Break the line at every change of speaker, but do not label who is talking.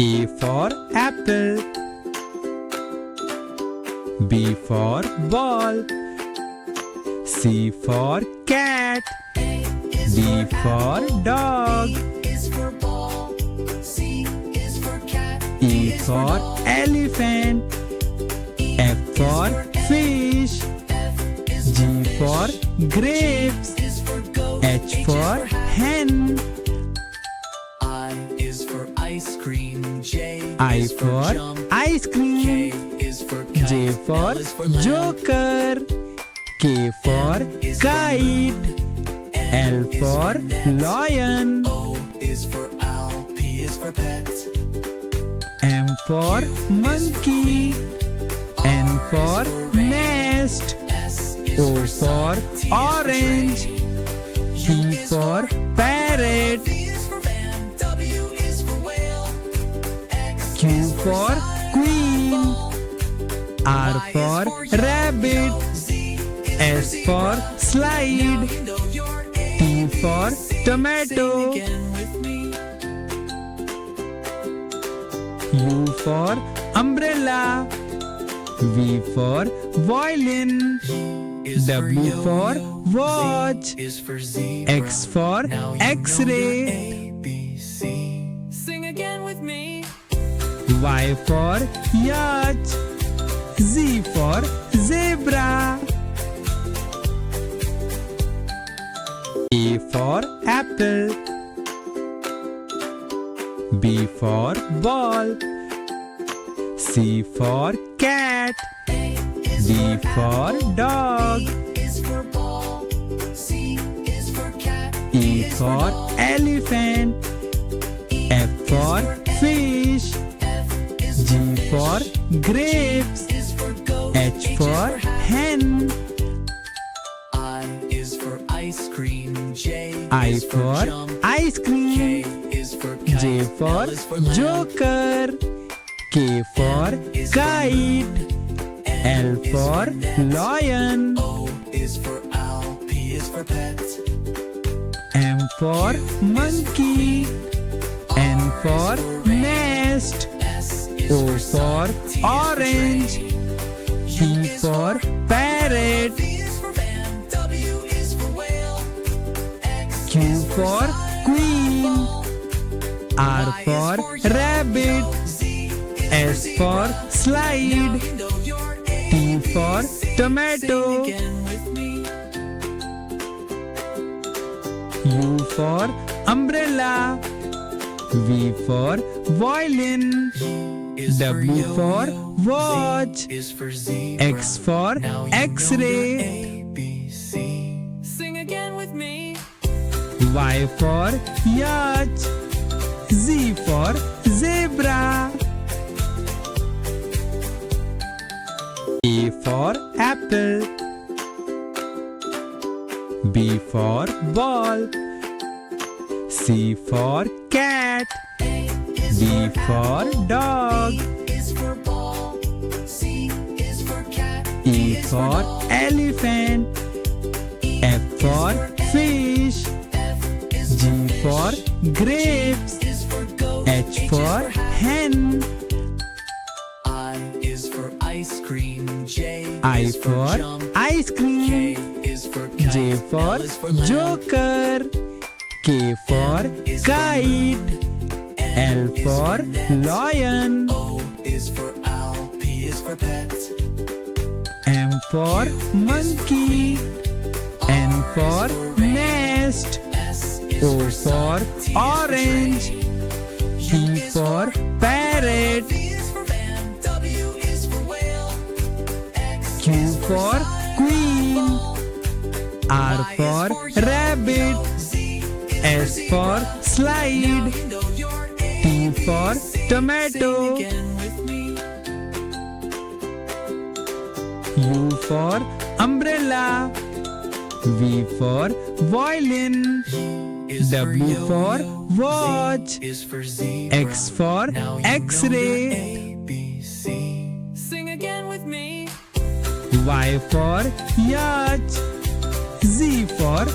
A for apple. B for ball. C for cat. D for dog. E for elephant. F for fish. G for grapes. H for hen.
I is for ice cream. J
I
is
for
jump.
ice cream.
K is for
J
kite.
for
L is for lamb.
joker. K for kite. L for lion.
O is for owl. P is for pet.
M for monkey. N for nest.
S is
O
for
for
sun. T is
orange.
tree.
P for parrot.
V is for van. W is for whale. X
Q
is
for
sun.
queen.
Ball.
R
Y is
for
yellow.
rabbit.
Z is
S for
zebra. Now
slide.
you know your
T for
ABC.
tomato.
Sing again with me.
U for umbrella. V for violin.
Is for
W
yo-yo.
for watch.
Z is for zebra.
X for
Now you know
X-ray.
your ABC. Sing again with me.
Y for yacht. Z for zebra. A for apple. B for ball. C for cat. D for dog.
Is for ball. C is for cat.
E for elephant. F for fish.
F is
G for grapes.
is for goat.
H for hen.
I is for ice cream. J
I
is
for
jump.
ice
K
cream.
is for kite.
J for
L is for lamb.
joker. K for kite. L for lion.
O is for owl. P is for pet.
M for monkey. N for nest.
S is
O
for
for
sun. T is
orange.
tree.
P for parrot.
V is for van. W is for whale. X
Q
is
for
sun.
queen.
Ball.
R
Y is
for
yellow.
rabbit.
Z is
S for
zebra.
slide.
Now you know your
T for
ABC.
tomato.
Sing again with me.
U for umbrella. V for violin.
Is for
W
yo-yo.
for watch.
Z is for zebra.
X for
Now you know
X-ray.
your ABC. Sing again with me.
Y for yacht. Z for zebra. A for apple. B for ball. C for cat. D for dog.
Is for ball. C is for cat.
E for elephant. F for fish.
F is
G for grapes.
is for goat.
H for hen.
I is for ice cream. J
I
is
for
jump.
ice
K
cream.
is for kite.
J for
L is for lamb.
joker. K for kite. L for lion.
O is for owl. P is for pet.
M for monkey. N for nest.
S is
O
for
for
sun. T is
orange.
tree.
P for parrot.
V is for van. W is for whale. X
Q
is
for
sun.
queen.
Ball.
R
Y is
for
yellow.
rabbit.
Z is
S for
zebra.
slide.
Now you know your
T for
ABC.
tomato.
Sing again with me.
U for umbrella. V for violin.
Is for
W
yo-yo.
for watch.
Z is for zebra.
X for
Now you know
X-ray.
your ABC. Sing again with me.
Y for yacht. Z for